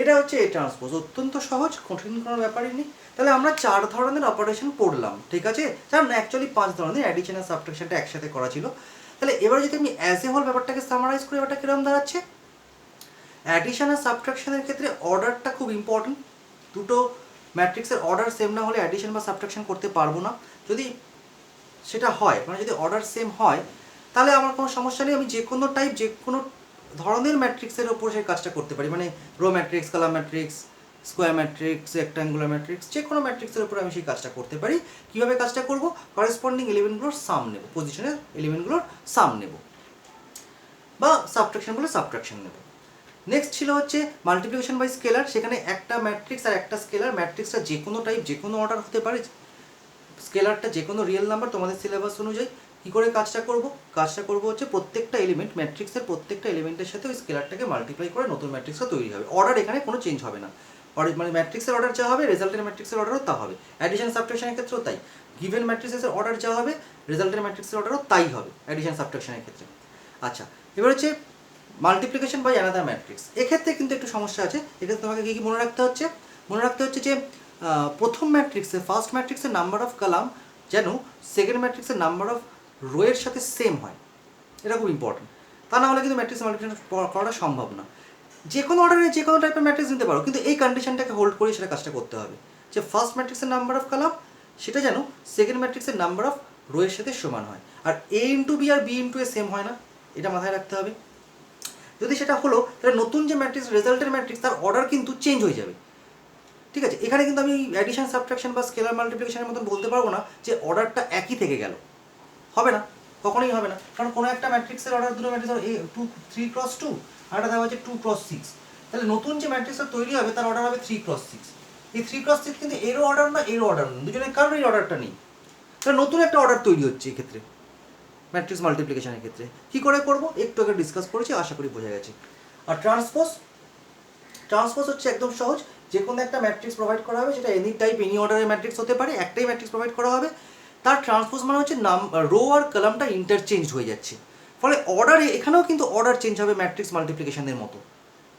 এটা হচ্ছে এ ট্রান্সপোজ, অত্যন্ত সহজ, কঠিন কোনো ব্যাপারই নেই। তাহলে আমরা 4 ধরনের অপারেশন পড়লাম, ঠিক আছে? না, অ্যাকচুয়ালি 5 ধরনের, অ্যাডিশন আর সাবট্রাকশনটা একসাথে করা ছিল। তাহলে এবার যদি আমি অ্যাজ এ হোল ব্যাপারটাকে সামারাইজ করি, ব্যাপারটা কিরকম দাঁড়াচ্ছে? অ্যাডিশন আর সাবট্রাকশনের ক্ষেত্রে অর্ডারটা খুব ইম্পর্টেন্ট। দুটো ম্যাট্রিক্সের অর্ডার সেম না হলে অ্যাডিশন বা সাবট্রাকশন করতে পারবো না। যদি সেটা হয়, মানে যদি অর্ডার সেম হয়, তাহলে আমার কোনো সমস্যা নেই, আমি যে কোনো টাইপ যে কোনো ধরনের ম্যাট্রিক্সের ওপর সেই কাজটা করতে পারি। মানে row matrix, column matrix, square matrix, rectangular matrix, যে কোনো ম্যাট্রিক্সের উপর আমি সেই কাজটা করতে পারি। কীভাবে কাজটা করব? করেসপন্ডিং এলিমেন্টগুলোর সাম নেব, পজিশনের এলিমেন্টগুলোর সাম নেব, বা সাবট্রাকশন বলে সাবট্রাকশন নেব। নেক্সট ছিল হচ্ছে মাল্টিপ্লিকেশন বাই স্কেলার। সেখানে একটা ম্যাট্রিক্স আর একটা স্কেলার, ম্যাট্রিক্সটা যে কোনো টাইপ যে কোনো অর্ডার হতে পারে, স্কেলারটা যে কোনো রিয়েল নাম্বার। তোমাদের সিলেবাস অনুযায়ী কী করে কাজটা করব? কাজটা করব হচ্ছে প্রত্যেকটা এলিমেন্ট, ম্যাট্রিক্সের প্রত্যেকটা এলিমেন্টের সাথে ওই স্কেলারটাকে মাল্টিপ্লাই করে নতুন ম্যাট্রিক্সটা তৈরি হবে। অর্ডার এখানে কোনো চেঞ্জ হবে না, মানে ম্যাট্রিক্সের অর্ডার যা হবে রেজাল্টের ম্যাট্রিক্সের অর্ডারও তা হবে। অ্যাডিশন সাবট্রাকশনের ক্ষেত্রেও তাই, গিভেন ম্যাট্রিক্সের অর্ডার যা হবে রেজাল্টের ম্যাট্রিক্সের অর্ডারও তাই হবে অ্যাডিশন সাবট্রাকশনের ক্ষেত্রে। আচ্ছা, এবার হচ্ছে মাল্টিপ্লিকেশন বাই অ্যানাদার ম্যাট্রিক্স। এক্ষেত্রে কিন্তু একটু সমস্যা আছে। এক্ষেত্রে তোমাকে কী কী মনে রাখতে হচ্ছে? মনে রাখতে হচ্ছে যে প্রথম ম্যাট্রিক্সে, ফার্স্ট ম্যাট্রিক্সের নাম্বার অফ কলাম যেন সেকেন্ড ম্যাট্রিক্সের নাম্বার অফ রোয়ের সাথে সেম হয়, এটা খুব ইম্পর্টেন্ট। তা না হলে কিন্তু ম্যাট্রিক্স মাল্টিপ্লিকেশন করাটা সম্ভব না। যে কোনো অর্ডারে যে কোনো টাইপের ম্যাট্রিক্স নিতে পারো, কিন্তু এই কন্ডিশনটাকে হোল্ড করে সেটা কাজটা করতে হবে, যে ফার্স্ট ম্যাট্রিক্সের নাম্বার অফ কলাম সেটা যেন সেকেন্ড ম্যাট্রিক্সের নাম্বার অফ রোয়ের সাথে সমান হয়। আর এ ইন্টু বি আর বি ইন্টু এ সেম হয় না, এটা মাথায় রাখতে হবে। যদি সেটা হলো, তাহলে নতুন যে ম্যাট্রিক্স রেজাল্টের ম্যাট্রিক্স তার অর্ডার কিন্তু চেঞ্জ হয়ে যাবে, ঠিক আছে? এখানে কিন্তু আমি অ্যাডিশন সাবট্রাকশন বা স্কেলার মাল্টিপ্লিকেশনের মতন বলতে পারবো না যে অর্ডারটা একই থেকে গেল, হবে না, কখনোই হবে না। কারণ কোনো একটা ম্যাট্রিক্সের অর্ডার, দুটো ম্যাট্রিক্স এ 3 × 2 আর একটা দেওয়া হচ্ছে 2 × 6, তাহলে নতুন যে ম্যাট্রিক্সটা তৈরি হবে তার অর্ডার হবে 3 × 6। এই 3 × 6 কিন্তু এরও অর্ডার না, এরও অর্ডার না, দুজনের কারোরই অর্ডারটা নেই, তাহলে নতুন একটা অর্ডার তৈরি হচ্ছে এই ক্ষেত্রে ম্যাট্রিক্স মাল্টিপ্লিকেশনের ক্ষেত্রে। কী করে করবো একটু আগে ডিসকাস করেছি, আশা করি বোঝা গেছে। আর ট্রান্সপোজ হচ্ছে একদম সহজ, যে কোনো একটা ম্যাট্রিক্স প্রোভাইড করা হবে, সেটা এনি টাইপ এনি অর্ডারের ম্যাট্রিক্স হতে পারে, একটাই ম্যাট্রিক্স প্রোভাইড করা হবে, তার ট্রান্সপোজ মানে হচ্ছে রো আর কলামটা ইন্টারচেঞ্জ হয়ে যাচ্ছে, ফলে অর্ডারে এখানেও কিন্তু অর্ডার চেঞ্জ হবে ম্যাট্রিক্স মাল্টিপ্লিকেশনের মতো,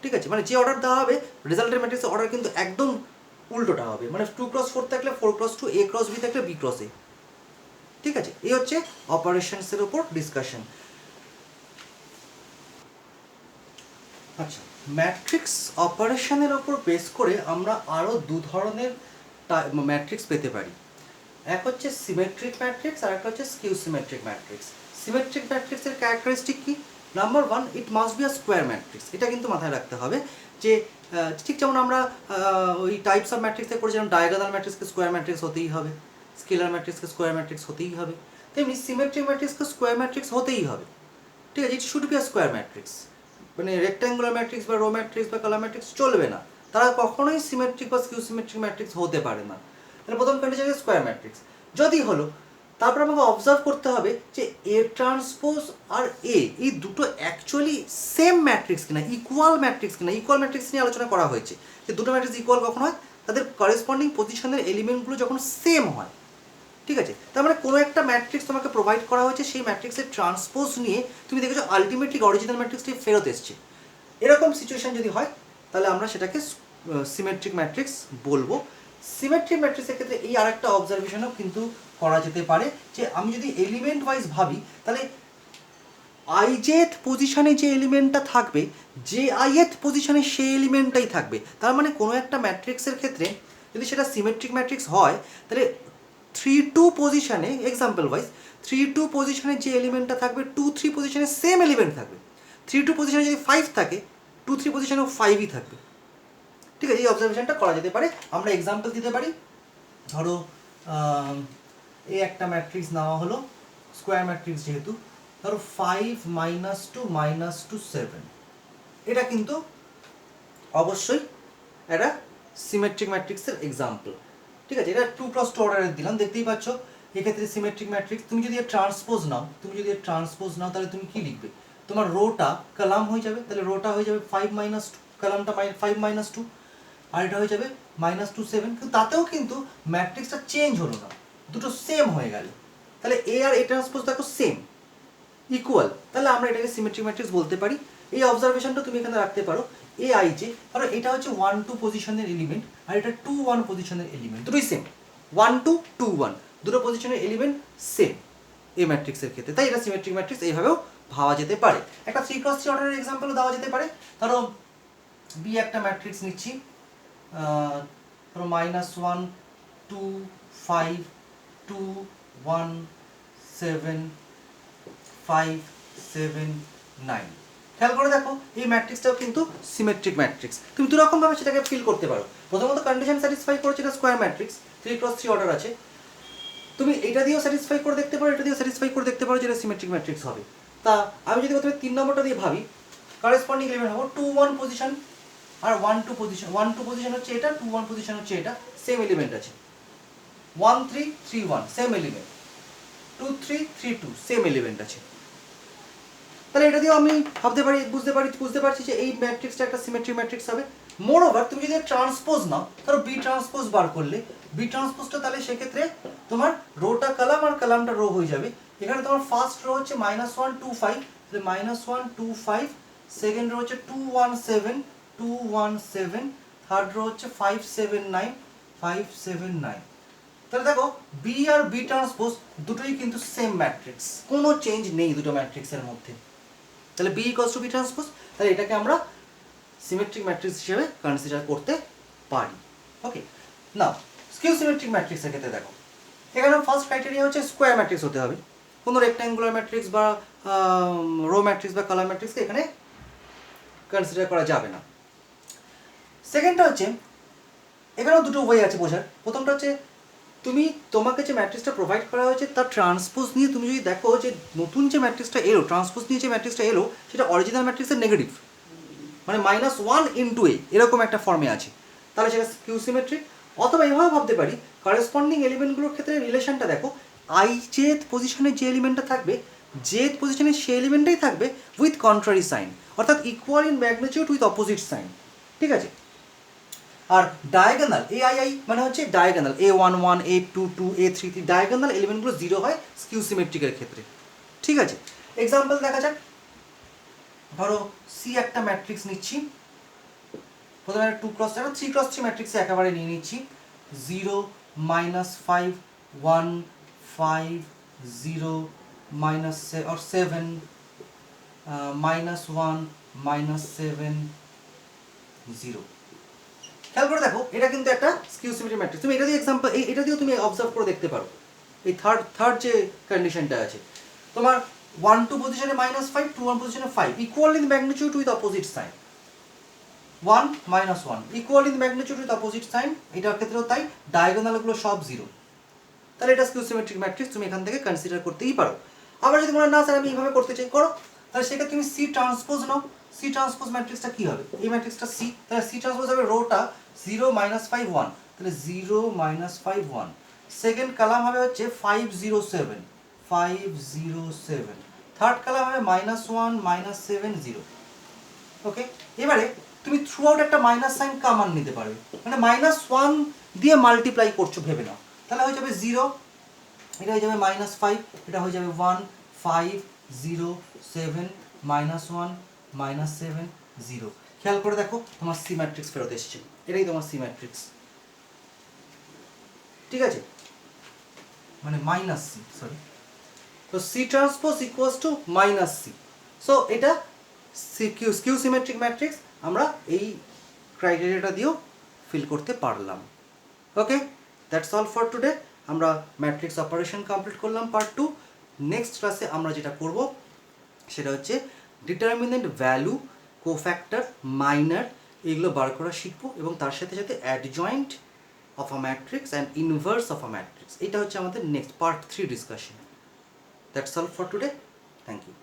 ঠিক আছে? মানে যে অর্ডার দেওয়া হবে রেজাল্টের ম্যাট্রিক্সের অর্ডার কিন্তু একদম উল্টোটা হবে, মানে 2 × 4 থাকলে 4 × 2, A × B থাকলে B × A, ঠিক আছে? এই হচ্ছে অপারেশনসের উপর ডিসকাশন। আচ্ছা, ম্যাট্রিক্স অপারেশনের ওপর বেস করে আমরা আরও দু ধরনের ম্যাট্রিক্স পেতে পারি। এক হচ্ছে সিমেট্রিক ম্যাট্রিক্স আর একটা হচ্ছে স্কিউ সিমেট্রিক ম্যাট্রিক্স। সিমেট্রিক ম্যাট্রিক্সের ক্যারেক্টারিস্টিক কি? Number one, it must be a square matrix. এটা কিন্তু মাথায় রাখতে হবে যে ঠিক যেমন আমরা ওই টাইপস অফ ম্যাট্রিক্সে পড়ে, যেমন ডায়াগোনাল ম্যাট্রিক্সকে স্কোয়ার ম্যাট্রিক্স হতেই হবে, স্কেলার ম্যাট্রিক্সকে স্কোয়ার ম্যাট্রিক্স হতেই হবে, তেমনি সিমেট্রিক ম্যাট্রিক্সকে স্কোয়ার ম্যাট্রিক্স হতেই হবে। ঠিক আছে, it should be a square matrix. মানে রেক্ট্যাঙ্গুলার ম্যাট্রিক্স বা রো ম্যাট্রিক্স বা কলাম ম্যাট্রিক্স চলবে না, তারা কখনোই সিমেট্রিক বা স্কিউ সিমেট্রিক ম্যাট্রিক্স হতে পারে না। তাহলে প্রথম কন্ডিশন হচ্ছে স্কোয়ার ম্যাট্রিক্স। যদি হলো, তারপর আমাকে অবজার্ভ করতে হবে যে এ ট্রান্সপোজ আর এ এই দুটো অ্যাকচুয়ালি সেম ম্যাট্রিক্স কিনা, ইকুয়াল ম্যাট্রিক্স কিনা। ইকুয়াল ম্যাট্রিক্স নিয়ে আলোচনা করা হয়েছে যে দুটো ম্যাট্রিক্স ইকুয়াল কখন হয়, তাদের করেসপন্ডিং পজিশনের এলিমেন্টগুলো যখন সেম হয়। ঠিক আছে, তার মানে কোনো একটা ম্যাট্রিক্স তোমাকে প্রোভাইড করা হয়েছে, সেই ম্যাট্রিক্সের ট্রান্সপোজ নিয়ে তুমি দেখেছো আলটিমেটলি অরিজিনাল ম্যাট্রিক্সটি ফেরত এসছে। এরকম সিচুয়েশন যদি হয় তাহলে আমরা সেটাকে সিমেট্রিক ম্যাট্রিক্স বলবো। সিমেট্রিক ম্যাট্রিক্সের ক্ষেত্রে এই আরেকটা অবজারভেশনও কিন্তু করা যেতে পারে যে আমি যদি এলিমেন্ট ওয়াইজ ভাবি, তাহলে আইজেথ পজিশনে যে এলিমেন্টটা থাকবে, যে আইয়েথ পজিশনে সেই এলিমেন্টটাই থাকবে। তার মানে কোনো একটা ম্যাট্রিক্সের ক্ষেত্রে যদি সেটা সিমেট্রিক ম্যাট্রিক্স হয়, তাহলে 3-2 পজিশনে, এক্সাম্পল ওয়াইজ 3-2 পজিশনে যে এলিমেন্টটা থাকবে 2-3 পজিশনে সেম এলিমেন্ট থাকবে। 3-2 পজিশনে যদি 5 থাকে, 2-3 পজিশনেও 5ই থাকবে। ঠিক আছে, এই অবজারভেশনটা করা যেতে পারে। আমরা এক্সাম্পল দিতে পারি। ধরো এই একটা ম্যাট্রিক্স নেওয়া হলো, স্কোয়ার ম্যাট্রিক্স যেহেতু, ধরো 5 -2 -2 7। এটা কিন্তু অবশ্যই একটা সিমেট্রিক ম্যাট্রিক্সের এক্সাম্পল। ঠিক আছে, এটা 2x2 অর্ডারের দিলাম, দেখতেই পাচ্ছ। এক্ষেত্রে সিমেট্রিক ম্যাট্রিক্স তুমি যদি ট্রান্সপোজ নাও, তাহলে তুমি কি লিখবে? তোমার রোটা কলাম হয়ে যাবে, তাহলে রোটা হয়ে যাবে 5 - 2, কলামটা 5 - 2, আর এটা হয়ে যাবে -2 7। কিন্তু তাতেও কিন্তু ম্যাট্রিক্সটা চেঞ্জ হলো না, দুটো সেম হয়ে গেল। তাহলে এ আর এ ট্রান্সপোজ দেখো সেম, ইকুয়াল, তাহলে আমরা এটাকে সিমেট্রিক ম্যাট্রিক্স বলতে পারি। এই অবজারভেশনটা তুমি এখানে রাখতে পারো। এ আই যে, কারণ এটা হচ্ছে 1-2 পজিশনের এলিমেন্ট আর এটা 2-1 পজিশনের এলিমেন্ট, দুটোই সেম। 1-2, 2-1 দুটো পজিশনের এলিমেন্ট সেম এই ম্যাট্রিক্সের ক্ষেত্রে, তাই এটা সিমেট্রিক ম্যাট্রিক্স এইভাবেও ভাবা যেতে পারে। একটা 3x3 অর্ডারের এক্সাম্পলও দেওয়া যেতে পারে। ধরো বি একটা ম্যাট্রিক্স নিচ্ছি, ধরো -1 2 5 2 1 7 5 7 9। খেয়াল করে দেখো, এই ম্যাট্রিক্সটাও কিন্তু সিমেট্রিক ম্যাট্রিক্স। তুমি দুরকমভাবে সেটাকে ফিল করতে পারো। প্রথমত কন্ডিশন স্যাটিসফাই করেছে, এটা স্কোয়ার ম্যাট্রিক্স, 3x3 অর্ডার আছে। তুমি এটা দিয়েও স্যাটিসফাই করে দেখতে পারো, এটা দিয়েও স্যাটিসফাই করে দেখতে পারো, যেটা সিমেট্রিক ম্যাট্রিক্স হবে। তা আমি যদি প্রথমে 3 নম্বরটা দিয়ে ভাবি, করেসপন্ডিং এলিমেন্ট হবো 2-1 পজিশন আর 1-2 পজিশন। 1-2 পজিশন হচ্ছে এটা, 2-1 পজিশন হচ্ছে এটা, সেম এলিমেন্ট আছে। 1-3 3-1 সেম এলিমেন্ট, 2-3 3-2 সেম এলিমেন্ট আছে। তাহলে এটা দিয়েও আমি ভাবতে পারি, বুঝতে পারছি যে এই ম্যাট্রিক্সটা একটা সিমেট্রিক ম্যাট্রিক্স হবে। মোর ওভার তুমি যদি ট্রান্সপোজ নাও, ধরো বি ট্রান্সপোজ বার করলে, বি ট্রান্সপোজটা তাহলে সেক্ষেত্রে তোমার রোটা কলাম আর কলামটা রো হয়ে যাবে। এখানে তোমার ফার্স্ট রো হচ্ছে -1 2 5, তাহলে -1 2 5, সেকেন্ড রো হচ্ছে 2 1 7 2 1 7, থার্ড রো হচ্ছে 5 7 9 5 7 9। তাহলে দেখো বি আর বি ট্রান্সপোজ দুটোই কিন্তু সেম ম্যাট্রিক্স, কোনো চেঞ্জ নেই দুটো ম্যাট্রিক্সের মধ্যে। তাহলে B equals to B transpose, তাহলে এটাকে আমরা সিমেট্রিক ম্যাট্রিক্স হিসেবে কনসিডার করতে পারি। ওকে, নাও স্কিউ সিমেট্রিক ম্যাট্রিক্সের ক্ষেত্রে দেখো, এখানে ফার্স্ট ক্রাইটেরিয়া হচ্ছে স্কোয়ার ম্যাট্রিক্স হতে হবে। কোনো রেক্ট্যাঙ্গুলার ম্যাট্রিক্স বা রো ম্যাট্রিক্স বা কলাম ম্যাট্রিক্সকে এখানে কনসিডার করা যাবে না। সেকেন্ডটা হচ্ছে, এখানেও দুটো ওয়ে আছে বোঝার। প্রথমটা হচ্ছে তোমাকে যে ম্যাট্রিক্সটা প্রোভাইড করা হয়েছে তার ট্রান্সপোজ নিয়ে তুমি যদি দেখো যে নতুন যে ম্যাট্রিক্সটা এলো, ট্রান্সপোজ নিয়ে যে ম্যাট্রিক্সটা এলো সেটা অরিজিনাল ম্যাট্রিক্সের নেগেটিভ, মানে -1 × a এরকম একটা ফর্মে আছে, তাহলে সেটা স্কিউ সিমেট্রিক। অথবা এইভাবে ভাবতে পারি, করেসপন্ডিং এলিমেন্টগুলোর ক্ষেত্রে রিলেশনটা দেখো, আই জেথ পজিশনে যে এলিমেন্টটা থাকবে, জেথ পজিশনে সেই এলিমেন্টটাই থাকবে উইথ কন্ট্রারি সাইন, অর্থাৎ equal in magnitude with opposite sign. ঠিক আছে, আর ডায়াগোনাল AI মানে হচ্ছে diagonal A11 A22 A33 diagonal এলিমেন্টগুলো 0 হয় স্কিউ সিমেট্রিকের ক্ষেত্রে। ঠিক আছে, এক্সাম্পল দেখা যাক। ধরো সি একটা ম্যাট্রিক্স নিচ্ছি, প্রথমে 3x3 ম্যাট্রিক্সে একেবারে নিয়ে নিচ্ছি। 0 -5 1 5 0 -7 -1 -7 0। খেয়াল করে দেখো এটা কিন্তু একটা স্কিউ সিমেট্রিক ম্যাট্রিক্স। তুমি এটা দিয়ে এক্সাম্পল এটা দিয়েও তুমি অবজার্ভ করে দেখতে পারো। এই থার্ড যে কন্ডিশনটা আছে তোমার 1 2 পজিশনে -5, 2 1 পজিশনে 5, equal in magnitude with opposite sign. 1 -1 equal in magnitude with opposite sign, এটার ক্ষেত্রেও তাই, ডায়াগোনালগুলো সব 0। তাহলে এটা স্কিউ সিমেট্রিক ম্যাট্রিক্স, তুমি এখান থেকে কনসিডার করতেই পারো। আবার যদি মনে না স্যার আমি এইভাবে করতে চাই, করো, তাহলে সেক্ষেত্রে তুমি সি ট্রান্সপোজ নাও। সি ট্রান্সপোজ ম্যাট্রিক্সটা কি হবে? এই ম্যাট্রিক্সটা সি, তাহলে সি ট্রান্সপোজ হবে রোটা 0 -5 1, তাহলে 0 -5 1। সেকেন্ড কলাম হবে হচ্ছে 5 0 7, 5 0 7। থার্ড কলাম হবে -1 -7 0। ওকে, এবারে তুমি থ্রু আউট একটা মাইনাস সাইন কমন নিতে পারবে, মানে -1 দিয়ে মাল্টিপ্লাই করছো ভেবে নাও, তাহলে হয়ে যাবে 0, এটা হয়ে যাবে -5, এটা হয়ে যাবে 1 5 0 7 -1 -7 0। খেয়াল করে দেখো তোমার সি ম্যাট্রিক্স ফেরত এসছে, এটাই তোমার সি ম্যাট্রিক্স। ঠিক আছে, মানে মাইনাস সি, সরি, তো C transpose equals to minus C. So এটা স্কিউ সিমেট্রিক ম্যাট্রিক্স আমরা এই ক্রাইটেরিয়াটা দিয়েও ফিল করতে পারলাম। Okay, that's all for today. আমরা ম্যাট্রিক্স অপারেশন কমপ্লিট করলাম পার্ট 2। নেক্সট ক্লাসে আমরা যেটা করব সেটা হচ্ছে ডিটারমিনেন্ট ভ্যালু, কোফ্যাক্টর, মাইনার, এগুলো বার করা শিখবো, এবং তার সাথে সাথে adjoint of a matrix and inverse of a matrix. এটা হচ্ছে আমাদের next part 3 discussion. That's all for today, thank you.